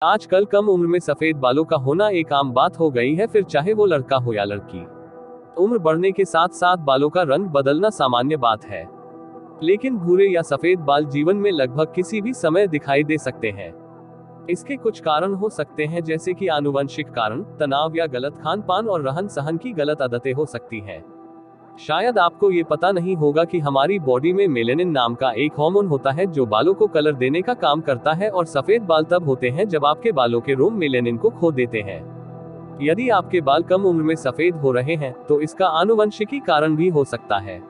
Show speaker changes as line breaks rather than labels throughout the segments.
आजकल कम उम्र में सफेद बालों का होना एक आम बात हो गई है, फिर चाहे वो लड़का हो या लड़की। उम्र बढ़ने के साथ साथ बालों का रंग बदलना सामान्य बात है, लेकिन भूरे या सफेद बाल जीवन में लगभग किसी भी समय दिखाई दे सकते हैं। इसके कुछ कारण हो सकते हैं, जैसे कि आनुवंशिक कारण, तनाव या गलत खान पान और रहन सहन की गलत आदतें हो सकती हैं। शायद आपको ये पता नहीं होगा कि हमारी बॉडी में मेलेनिन नाम का एक हार्मोन होता है जो बालों को कलर देने का काम करता है, और सफेद बाल तब होते हैं जब आपके बालों के रोम मेलेनिन को खो देते हैं। यदि आपके बाल कम उम्र में सफेद हो रहे हैं तो इसका आनुवंशिकी कारण भी हो सकता है,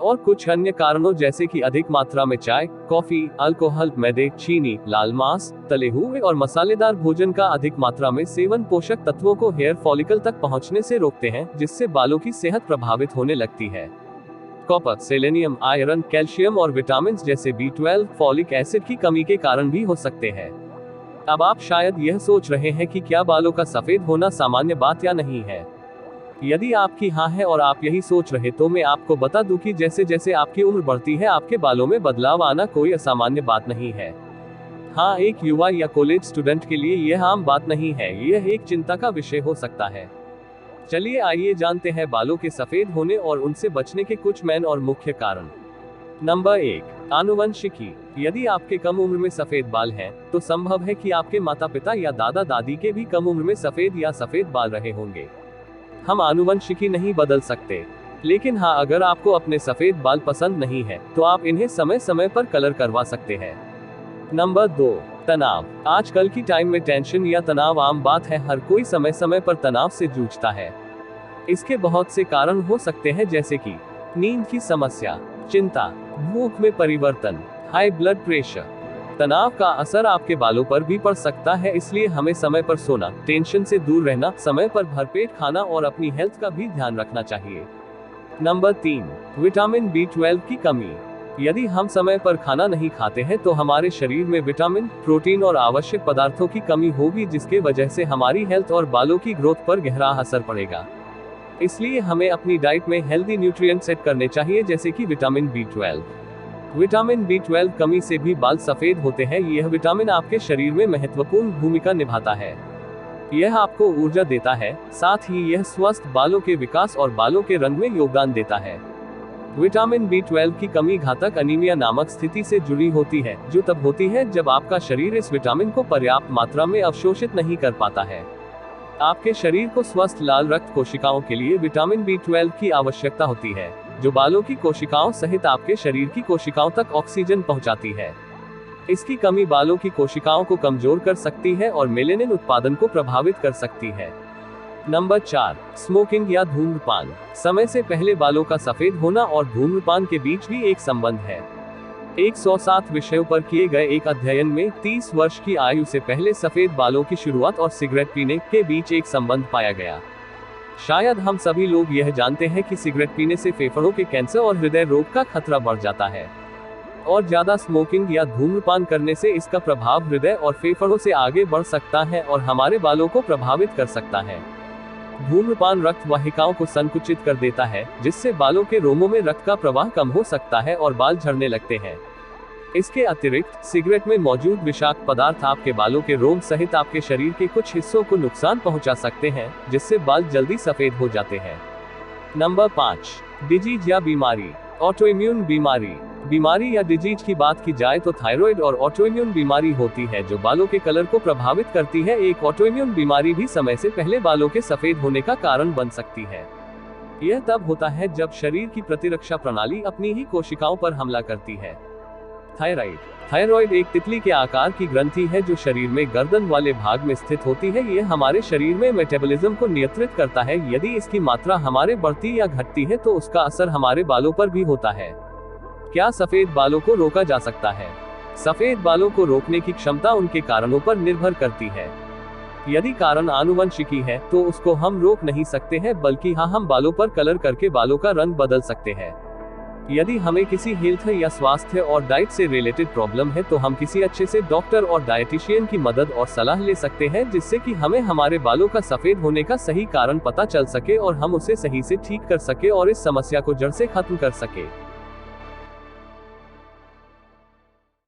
और कुछ अन्य कारणों जैसे कि अधिक मात्रा में चाय, कॉफी, अल्कोहल, मैदे, चीनी, लाल मांस, तले हुए और मसालेदार भोजन का अधिक मात्रा में सेवन पोषक तत्वों को हेयर फॉलिकल तक पहुंचने से रोकते हैं, जिससे बालों की सेहत प्रभावित होने लगती है। कॉपर, सेलेनियम, आयरन, कैल्शियम और विटामिन जैसे B12, फॉलिक एसिड की कमी के कारण भी हो सकते हैं। अब आप शायद यह सोच रहे हैं कि क्या बालों का सफेद होना सामान्य बात या नहीं है। यदि आपकी हाँ है और आप यही सोच रहे तो मैं आपको बता दूं कि जैसे जैसे आपकी उम्र बढ़ती है आपके बालों में बदलाव आना कोई असामान्य बात नहीं है। हाँ, एक युवा या कॉलेज स्टूडेंट के लिए यह आम बात नहीं है, यह एक चिंता का विषय हो सकता है। चलिए आइए जानते हैं बालों के सफेद होने और उनसे बचने के कुछ मेन और मुख्य कारण। नंबर 1, आनुवंशिकी। यदि आपके कम उम्र में सफेद बाल हैं, तो संभव है कि आपके माता पिता या दादा दादी के भी कम उम्र में सफेद या सफेद बाल रहे होंगे। हम आनुवंशिकी नहीं बदल सकते, लेकिन हाँ, अगर आपको अपने सफेद बाल पसंद नहीं है तो आप इन्हें समय समय पर कलर करवा सकते हैं। नंबर 2, तनाव। आजकल की टाइम में टेंशन या तनाव आम बात है, हर कोई समय समय पर तनाव से जूझता है। इसके बहुत से कारण हो सकते हैं, जैसे कि नींद की समस्या, चिंता, भूख में परिवर्तन, हाई ब्लड प्रेशर। तनाव का असर आपके बालों पर भी पड़ सकता है, इसलिए हमें समय पर सोना, टेंशन से दूर रहना, समय पर भरपेट खाना और अपनी हेल्थ का भी ध्यान रखना चाहिए। नंबर 3, विटामिन B12 की कमी। यदि हम समय पर खाना नहीं खाते हैं तो हमारे शरीर में विटामिन, प्रोटीन और आवश्यक पदार्थों की कमी होगी, जिसके वजह से हमारी हेल्थ और बालों की ग्रोथ पर गहरा असर पड़ेगा। इसलिए हमें अपनी डाइट में हेल्दी न्यूट्रिएंट सेट करने चाहिए, जैसे कि विटामिन B12। विटामिन B12 कमी से भी बाल सफेद होते हैं। यह विटामिन आपके शरीर में महत्वपूर्ण भूमिका निभाता है। यह आपको ऊर्जा देता है, साथ ही यह स्वस्थ बालों के विकास और बालों के रंग में योगदान देता है। विटामिन B12 की कमी घातक अनीमिया नामक स्थिति से जुड़ी होती है, जो तब होती है जब आपका शरीर इस विटामिन को पर्याप्त मात्रा में अवशोषित नहीं कर पाता है। आपके शरीर को स्वस्थ लाल रक्त कोशिकाओं के लिए विटामिन B12 की आवश्यकता होती है, जो बालों की कोशिकाओं सहित आपके शरीर की कोशिकाओं तक ऑक्सीजन पहुंचाती है। इसकी कमी बालों की कोशिकाओं को कमजोर कर सकती है और मेलेनिन उत्पादन को प्रभावित कर सकती है। नंबर 4, स्मोकिंग या धूम्रपान। समय से पहले बालों का सफेद होना और धूम्रपान के बीच भी एक संबंध है। 107 विषयों पर किए गए एक अध्ययन में 30 वर्ष की आयु से पहले सफेद बालों की शुरुआत और सिगरेट पीने के बीच एक संबंध पाया गया। शायद हम सभी लोग यह जानते हैं कि सिगरेट पीने से फेफड़ों के कैंसर और हृदय रोग का खतरा बढ़ जाता है, और ज्यादा स्मोकिंग या धूम्रपान करने से इसका प्रभाव हृदय और फेफड़ों से आगे बढ़ सकता है और हमारे बालों को प्रभावित कर सकता है। धूम्रपान रक्त वाहिकाओं को संकुचित कर देता है, जिससे बालों के रोमों में रक्त का प्रवाह कम हो सकता है और बाल झड़ने लगते हैं। इसके अतिरिक्त सिगरेट में मौजूद विषाक्त पदार्थ आपके बालों के रोम सहित आपके शरीर के कुछ हिस्सों को नुकसान पहुंचा सकते हैं, जिससे बाल जल्दी सफेद हो जाते हैं। नंबर 5, डिजीज या बीमारी। ऑटोइम्यून बीमारी या डिजीज की बात की जाए तो थायराइड और ऑटोइम्यून बीमारी होती है जो बालों के कलर को प्रभावित करती है। एक ऑटोइम्यून बीमारी भी समय से पहले बालों के सफेद होने का कारण बन सकती है। यह तब होता है जब शरीर की प्रतिरक्षा प्रणाली अपनी ही कोशिकाओं पर हमला करती है। थायराइड एक तितली के आकार की ग्रंथि है जो शरीर में गर्दन वाले भाग में स्थित होती है। यह हमारे शरीर में मेटाबॉलिज्म को नियंत्रित करता है। यदि इसकी मात्रा हमारे बढ़ती या घटती है तो उसका असर हमारे बालों पर भी होता है। क्या सफेद बालों को रोका जा सकता है? सफेद बालों को रोकने की क्षमता उनके कारणों पर निर्भर करती है। यदि कारण आनुवंशिकी है तो उसको हम रोक नहीं सकते हैं, बल्कि हाँ, हम बालों पर कलर करके बालों का रंग बदल सकते हैं। यदि हमें किसी हेल्थ या स्वास्थ्य और डाइट से रिलेटेड प्रॉब्लम है तो हम किसी अच्छे से डॉक्टर और डाइटिशियन की मदद और सलाह ले सकते हैं, जिससे कि हमें हमारे बालों का सफेद होने का सही कारण पता चल सके और हम उसे सही से ठीक कर सके और इस समस्या को जड़ से खत्म कर सके।